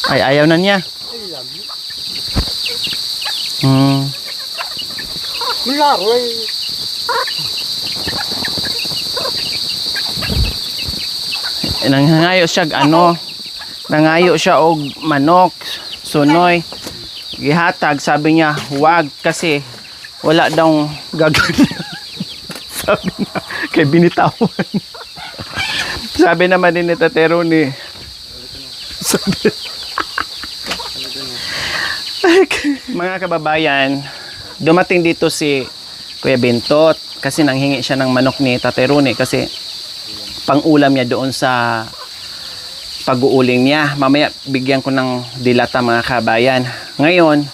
Ay, ayaw na niya. Laro eh. Nangangayo siya nangayo siya og manok, sunoy. Gihatag, sabi niya, wag kasi wala daw gagawin. Sabi niya, kay binitawan. Sabi naman din ni Tatero ni sabi, mga kababayan, dumating dito si Kuya Bintot kasi nanghingi siya ng manok ni Taterone kasi pang-ulam niya doon sa pag-uuling niya. Mamaya bigyan ko ng dilata mga kabayan. Ngayon,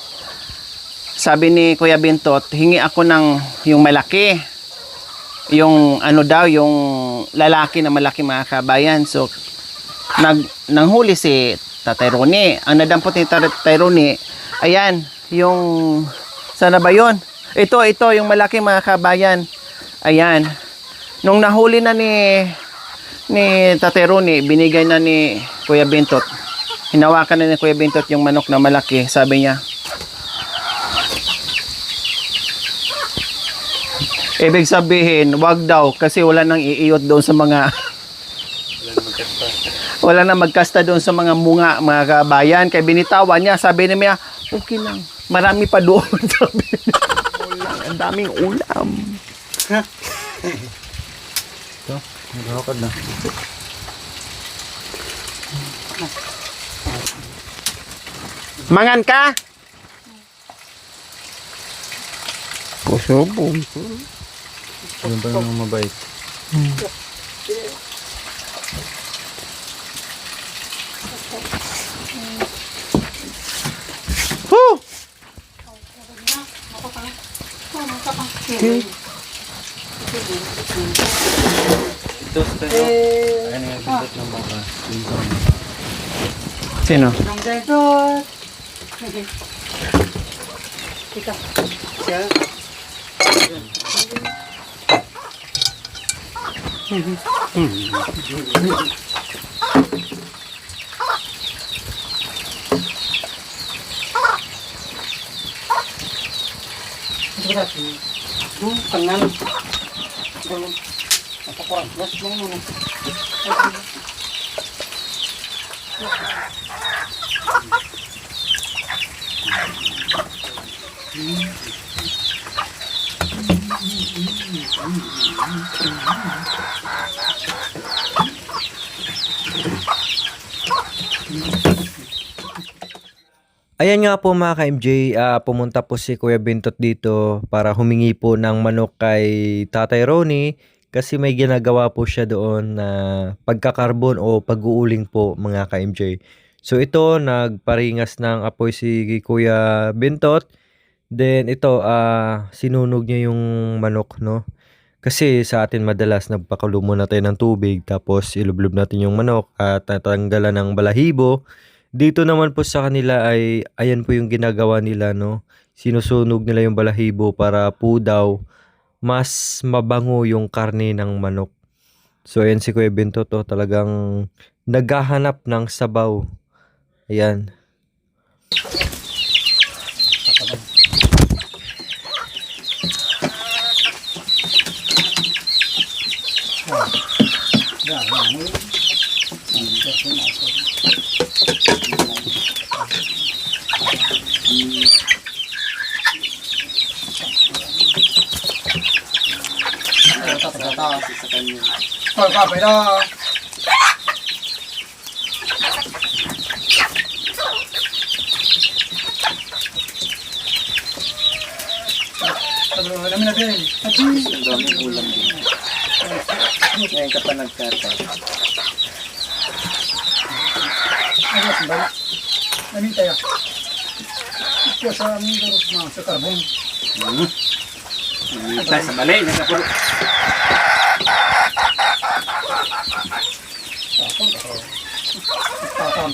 sabi ni Kuya Bintot, hingi ako ng yung malaki. Yung ano daw, yung lalaki na malaki mga kabayan. So, nanghuli si Taterone. Ang nadampot ni Taterone, ayan, yung, sana ba yun? Ito, yung malaki mga kabayan. Ayan. Nung nahuli na ni Taterone, binigay na ni Kuya Bintot. Hinawakan na ni Kuya Bintot yung manok na malaki. Sabi niya, ibig sabihin, wag daw kasi wala nang iiyot doon sa mga wala nang magkasta doon sa mga munga, mga kabayan. Kaya binitawan niya, sabi niya, okay lang, marami pa doon. Sabi niya, ang daming ulam. Ito, naghahakad na. Mangan ka? Kusubong. Yan ba yung mabait? Woo! Ito sa tayo. Ayan yung pintot ng baka. Sino? Ang Bintot. Ika. Siya. Tangan. Napakurang. Gas mo muna. Ayan nga po mga ka-MJ, pumunta po si Kuya Bintot dito para humingi po ng manok kay Tatay Ronnie kasi may ginagawa po siya doon na pagkakarbon o pag-uuling po mga ka-MJ. So ito, nagparingas ng apoy si Kuya Bintot. Then ito, sinunog niya yung manok, no? Kasi sa atin madalas nagpakulo muna tayo ng tubig tapos ilublob natin yung manok at tatanggalan ng balahibo. Dito naman po sa kanila ay ayan po yung ginagawa nila, no. Sinusunog nila yung balahibo para po daw mas mabango yung karne ng manok. So ayan si Kuya Binto to talagang naghahanap ng sabaw. Ayan. Pagkapay na. Alamin natin. Ang daming ulam din. Ngayon ka pa nagkata. Ayos ba? Amin tayo. Ito sa amin daros na sa karbon. Tayo sa balay, nagkapulo. Tapon.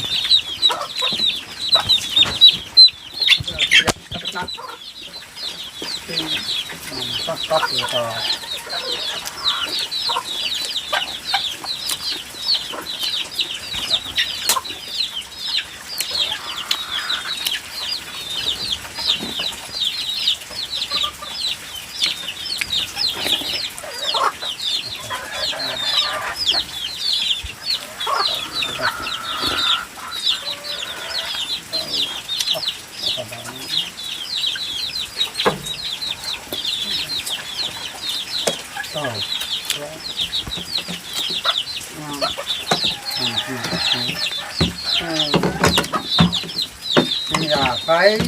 Kay,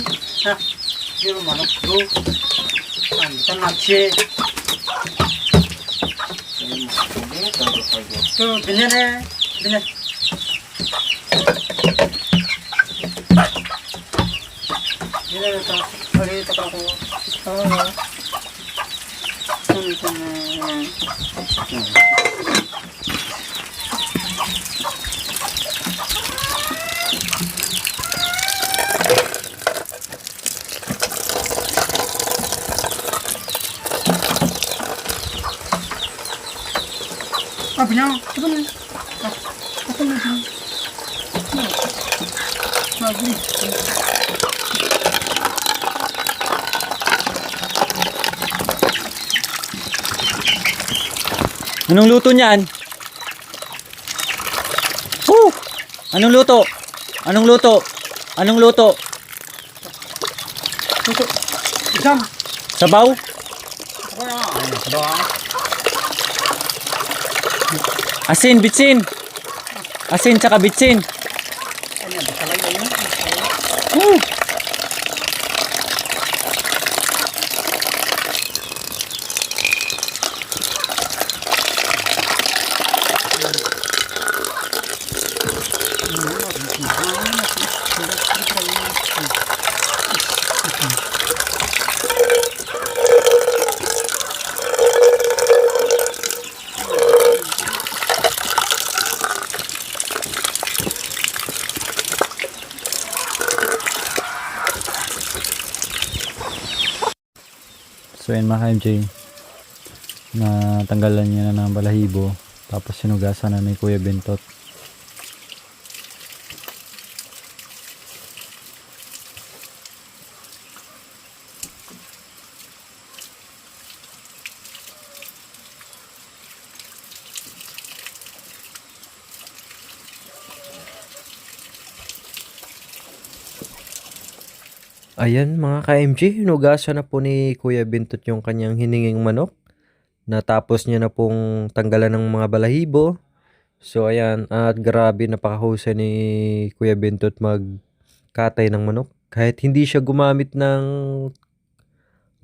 ha, yun manok do. Kita nachi. So, binene, bine. Bine ta, hari ta ko. Oh. Apa nya? Apa nya? Apa nya? Mabuli. Anong luto niyan? Woo! Anong luto? Anong luto? Anong luto? Tutu. Isam. Sabaw? Apa ya? Doang. Asin, bitsin. Asin tsaka bitsin. Ano yan? Talaga yun. Woo! So yun mga MJ, natanggalan niya na ng balahibo, tapos sinugasan na ni Kuya Bentot. Ayan mga ka-MJ, hinugasan na po ni Kuya Bintot yung kanyang hininging manok. Natapos niya na pong tanggalan ng mga balahibo. So ayan, at grabe napakahusay ni Kuya Bintot magkatay ng manok. Kahit hindi siya gumamit ng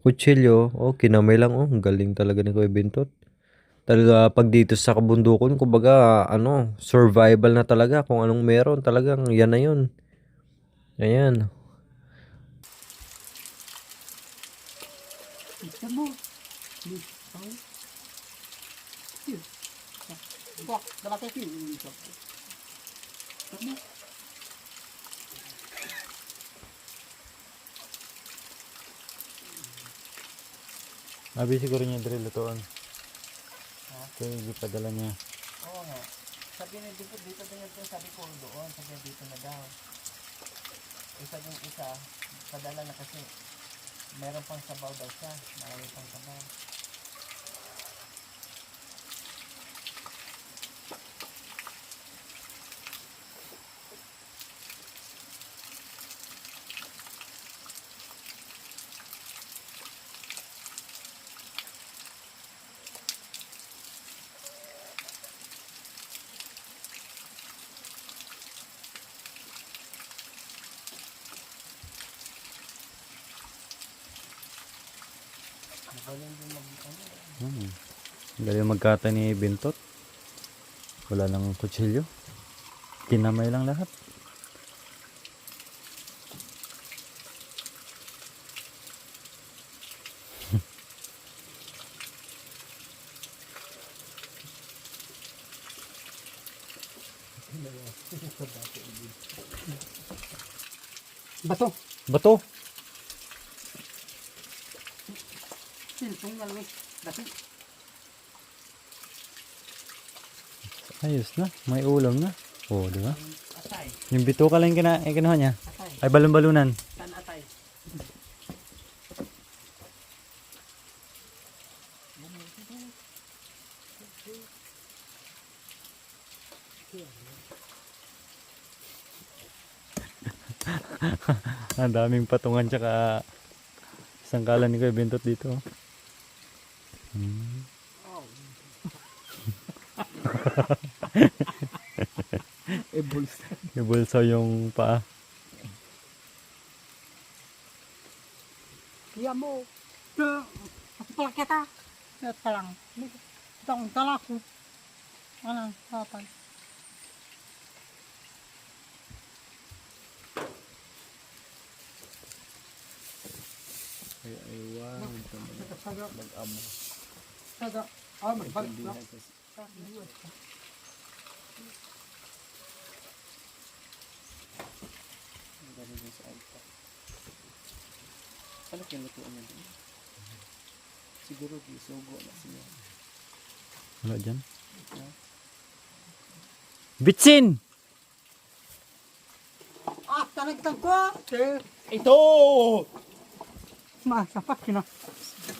kutsilyo, kinamay lang. Ang galing talaga ni Kuya Bintot. Talaga pag dito sa kabundukan, kumbaga survival na talaga. Kung anong meron, talagang yan na yun. Ayan. Wah, dapat kasi. Abi siguro niya drill lutoon. Kaya ipadala niya. Oo nga. Sabi niya dito din yung sabi ko doon. Sabi niya dito na daw. Isa din isa. Padala na kasi. Meron pang sabaw daw siya. Marami pang sabaw. Galing magkata ni Bentot. Wala lang kutsilyo. Kinamay lang lahat. Bato. Bato. Sintong na lang. Bato. Ayos na. May ulam na. Oo, di ba? Atay. Yung bito ka lang kinuha niya. Atay. Ay, balon-balunan. Tan atay. Ang daming patungan tsaka sangkalan ni Kuya Bentot dito. Ibulsa yung paa. Iya mo. Kapal kita. Ito lang. Ito ang dala ko. Ano, kapal. Saga. Ah, magbalik na. Ano kinutuan niya doon? Siguro gisugo na siya. Wala dyan. Bitsin! Ah, tanagtang ko. Ito! Masapat kina.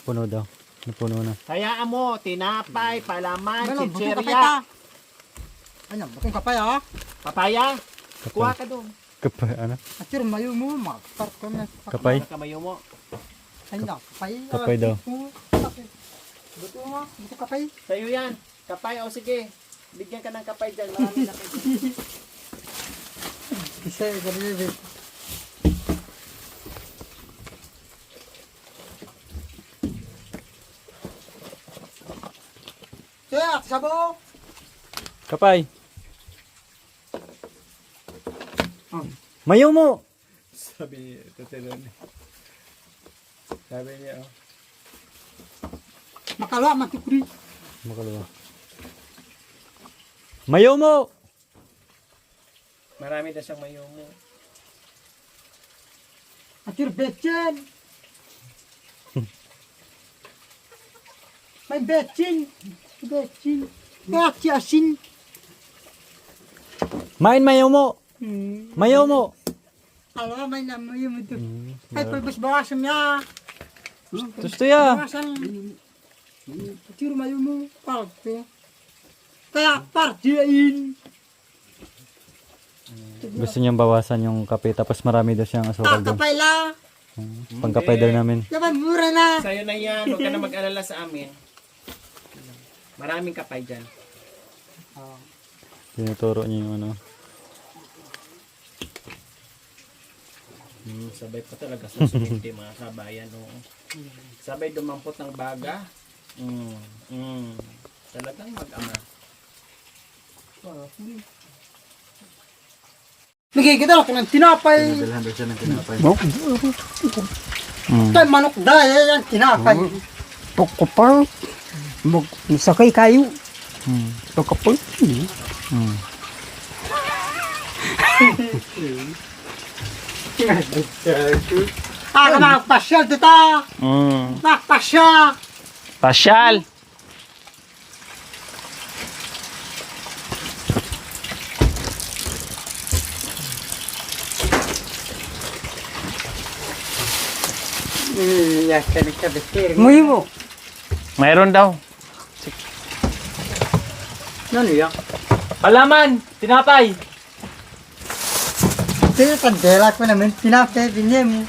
Puno daw. Napuno na. Hayaan mo, tinapay, palaman, Ano, bukong kapay chichirya, ta. Ano, bukong kapay ha. papaya. Kuha ka doon. Kapay, ano? Atir mayo mo, mag-start ko na. Kapay? Ano kamayo mo? Ay na, kapay. Kapay daw. Buto mo, buto kapay. Sa'yo yan. Kapay, o sige. Bigyan ka ng kapay dyan. Marami na kayo. Isa, ganyan. Kaya, sabo. Kapay! Oh. Mayo mo! Sabi niya, Sabi niya, oh. Makalawa, matukuri. Makalawa. Mayo mo! Marami na siyang mayo mo. Atir betchen. May betchen. Betchen. Kaya asin. Main mayo mo! Mayo mo! Alam, may namoy mo ito. Ay, palbas-bawasan niya. Gusto ya! Bawasan. Atir mayo mo. Parte. Kaya pardiin. Gusto niyang bawasan yung kape tapos marami daw siyang asukal doon. Kapay la. Pangkapay daw namin. Yaman, mura na. Sa'yo na yan. Huwag ka na mag-alala sa amin. Maraming kapay dyan. Tinuturo niya yung ano. Sabay pa talaga sa suminti mga kabayan. Oo. Sabay dumampot ng baga. Talagang mag-ama. Nagigidal ako ng tinapay. Dalhan daw siya ng tinapay. Kay manok dahil yan tinapay. Pokopal. Sakay kayo. Pokopal. Ah, nakpasyal dito. Nakpasyal. Pasyal! Muy mo. Mayroon daw. Ano yan? Palaman! Tinapay! Kaya kandela ko naman tinapay binye mo.